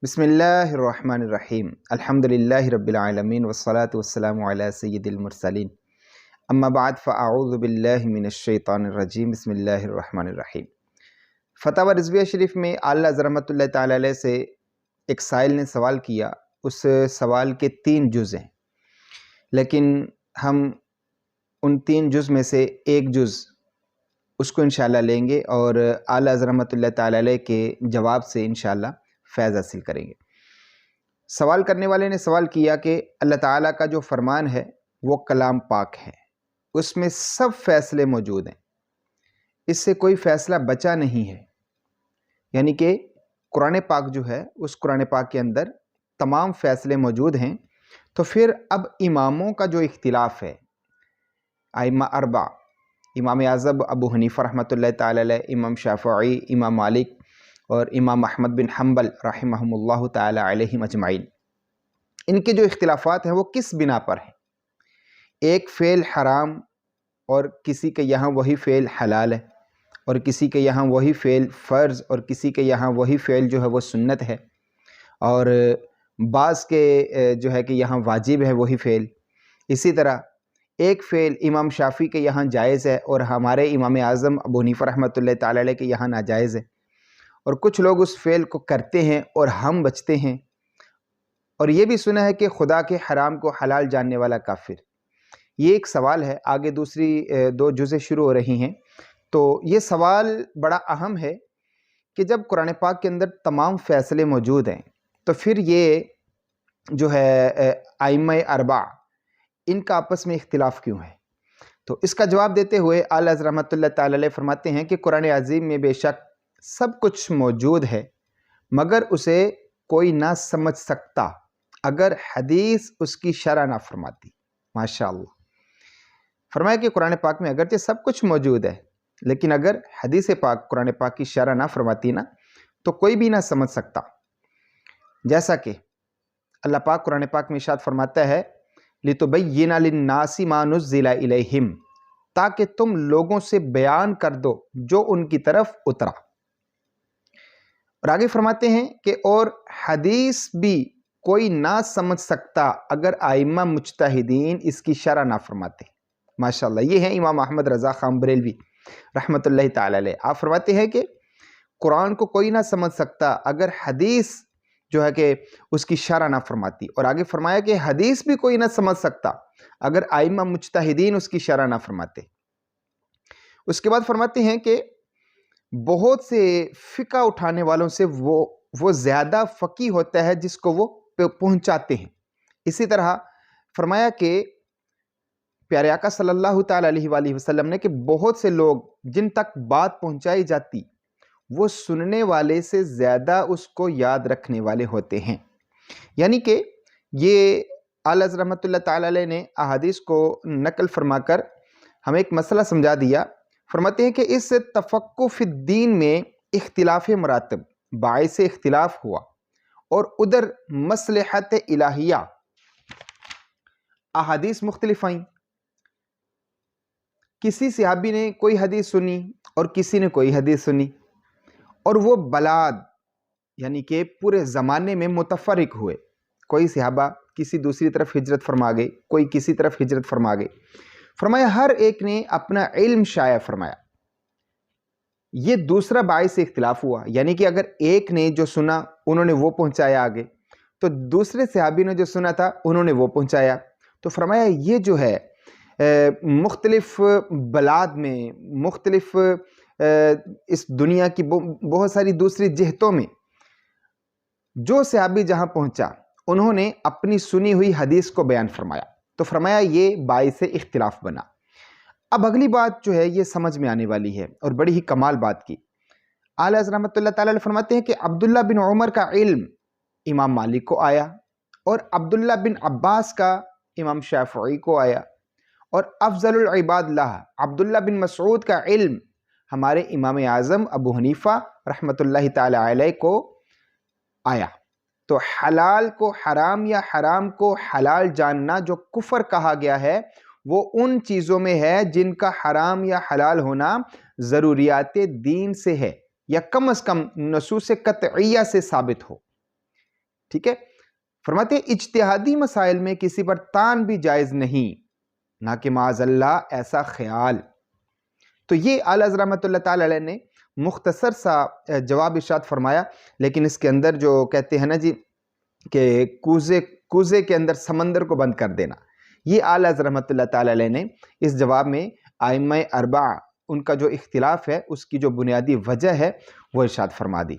بسم اللہ الرحمن الرحیم الحمد للہ رب العالمین والصلاة والسلام علی سید المرسلین اما بعد فاعوذ باللہ من الشیطان الرجیم بسم اللہ الرحمن الرحیم۔ فتاوی رضویہ شریف میں اعلیٰ حضرت رحمۃ اللہ تعالی علیہ سے ایک سائل نے سوال کیا، اس سوال کے 3 جز ہیں، لیکن ہم ان 3 جز میں سے ایک جز اس کو انشاءاللہ لیں گے اور اعلیٰ حضرت رحمۃ اللہ تعالی علیہ کے جواب سے انشاءاللہ فیض حاصل کریں گے۔ سوال کرنے والے نے سوال کیا کہ اللہ تعالیٰ کا جو فرمان ہے وہ کلام پاک ہے، اس میں سب فیصلے موجود ہیں، اس سے کوئی فیصلہ بچا نہیں ہے، یعنی کہ قرآن پاک جو ہے اس قرآن پاک کے اندر تمام فیصلے موجود ہیں۔ تو پھر اب اماموں کا جو اختلاف ہے، ائمہ اربع، امام اعظم ابو حنیفہ رحمۃ اللہ تعالی علیہ، امام شافعی، امام مالک اور امام احمد بن حنبل رحمہم اللہ تعالی علیہم اجمعین، ان کے جو اختلافات ہیں وہ کس بنا پر ہیں؟ ایک فعل حرام اور کسی کے یہاں وہی فعل حلال ہے، اور کسی کے یہاں وہی فعل فرض، اور کسی کے یہاں وہی فعل جو ہے وہ سنت ہے، اور بعض کے جو ہے کہ یہاں واجب ہے وہی فعل۔ اسی طرح ایک فعل امام شافعی کے یہاں جائز ہے اور ہمارے امام اعظم ابو حنیفہ رحمۃ اللہ تعالی علیہ کے یہاں ناجائز ہے، اور کچھ لوگ اس فعل کو کرتے ہیں اور ہم بچتے ہیں، اور یہ بھی سنا ہے کہ خدا کے حرام کو حلال جاننے والا کافر۔ یہ ایک سوال ہے، آگے دوسری 2 جزیں شروع ہو رہی ہیں۔ تو یہ سوال بڑا اہم ہے کہ جب قرآن پاک کے اندر تمام فیصلے موجود ہیں تو پھر یہ جو ہے ائمہ اربع، ان کا آپس میں اختلاف کیوں ہے؟ تو اس کا جواب دیتے ہوئے اعلیٰ حضرت رحمۃ اللہ تعالی علیہ فرماتے ہیں کہ قرآن عظیم میں بے شک سب کچھ موجود ہے، مگر اسے کوئی نہ سمجھ سکتا اگر حدیث اس کی شرح نہ فرماتی۔ ماشاءاللہ، فرمایا کہ قرآن پاک میں اگرچہ سب کچھ موجود ہے، لیکن اگر حدیث پاک قرآن پاک کی شرح نہ فرماتی نا تو کوئی بھی نہ سمجھ سکتا۔ جیسا کہ اللہ پاک قرآن پاک میں ارشاد فرماتا ہے لِتُبَيِّنَ لِلنَّاسِ مَا نُزِّلَ إِلَيْهِمْ، تاکہ تم لوگوں سے بیان کر دو جو ان کی طرف اترا۔ اور آگے فرماتے ہیں کہ اور حدیث بھی کوئی نہ سمجھ سکتا اگر ائمہ مجتہدین اس کی شرح نہ فرماتے۔ ماشاءاللہ، یہ ہے امام احمد رضا خان بریلوی رحمۃ اللہ تعالی علیہ۔ آپ فرماتے ہیں کہ قرآن کو کوئی نہ سمجھ سکتا اگر حدیث جو ہے کہ اس کی شرح نہ فرماتی، اور آگے فرمایا کہ حدیث بھی کوئی نہ سمجھ سکتا اگر ائمہ مجتہدین اس کی شرح نہ فرماتے۔ اس کے بعد فرماتے ہیں کہ بہت سے فقہ اٹھانے والوں سے وہ زیادہ فقیہ ہوتا ہے جس کو وہ پہنچاتے ہیں۔ اسی طرح فرمایا کہ پیارے آقا صلی اللہ تعالی علیہ وآلہ وسلم نے کہ بہت سے لوگ جن تک بات پہنچائی جاتی وہ سننے والے سے زیادہ اس کو یاد رکھنے والے ہوتے ہیں۔ یعنی کہ یہ اعلیٰ حضرت رحمۃ اللہ تعالی علیہ نے احادیث کو نقل فرما کر ہمیں ایک مسئلہ سمجھا دیا۔ فرماتے ہیں کہ اس تفقہ فی الدین میں اختلاف مراتب باعث اختلاف ہوا، اور ادھر مصلحت الہیہ احادیث مختلف آئیں۔ کسی صحابی نے کوئی حدیث سنی اور کسی نے کوئی حدیث سنی، اور وہ بلاد یعنی کہ پورے زمانے میں متفرق ہوئے، کوئی صحابہ کسی دوسری طرف ہجرت فرما گئے، کوئی کسی طرف ہجرت فرما گئے۔ فرمایا ہر ایک نے اپنا علم شائع فرمایا، یہ دوسرا باعث اختلاف ہوا، یعنی کہ اگر ایک نے جو سنا انہوں نے وہ پہنچایا آگے، تو دوسرے صحابی نے جو سنا تھا انہوں نے وہ پہنچایا۔ تو فرمایا یہ جو ہے مختلف بلاد میں، مختلف اس دنیا کی بہت ساری دوسری جہتوں میں جو صحابی جہاں پہنچا انہوں نے اپنی سنی ہوئی حدیث کو بیان فرمایا، تو فرمایا یہ باعث اختلاف بنا۔ اب اگلی بات جو ہے یہ سمجھ میں آنے والی ہے اور بڑی ہی کمال بات کی۔ اعلیٰ حضرت رحمۃ اللہ تعالی علیہ فرماتے ہیں کہ عبداللہ بن عمر کا علم امام مالک کو آیا، اور عبداللہ بن عباس کا امام شافعی کو آیا، اور افضل العباد اللہ عبداللہ بن مسعود کا علم ہمارے امام اعظم ابو حنیفہ رحمۃ اللہ تعالی علیہ کو آیا۔ تو حلال کو حرام یا حرام کو حلال جاننا جو کفر کہا گیا ہے وہ ان چیزوں میں ہے جن کا حرام یا حلال ہونا ضروریات دین سے ہے، یا کم از کم نصوص قطعیہ سے ثابت ہو۔ ٹھیک ہے، فرماتے ہیں اجتہادی مسائل میں کسی پر تان بھی جائز نہیں، نہ کہ معاذ اللہ ایسا خیال۔ تو یہ اعلیٰ حضرت رحمۃ اللہ تعالی علیہ نے مختصر سا جواب ارشاد فرمایا، لیکن اس کے اندر جو کہتے ہیں نا جی کہ کوزے کے اندر سمندر کو بند کر دینا، یہ اعلیٰ حضرت رحمۃ اللہ تعالی علیہ نے اس جواب میں ائمہ اربعہ ان کا جو اختلاف ہے اس کی جو بنیادی وجہ ہے وہ ارشاد فرما دی۔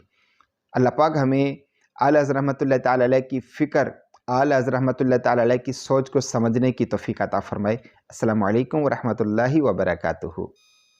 اللہ پاک ہمیں اعلیٰ حضرت رحمۃ اللہ تعالی علیہ کی فکر، اعلیٰ حضرت رحمۃ اللہ تعالی علیہ کی سوچ کو سمجھنے کی توفیق عطا فرمائے۔ السلام علیکم ورحمۃ اللہ وبرکاتہ۔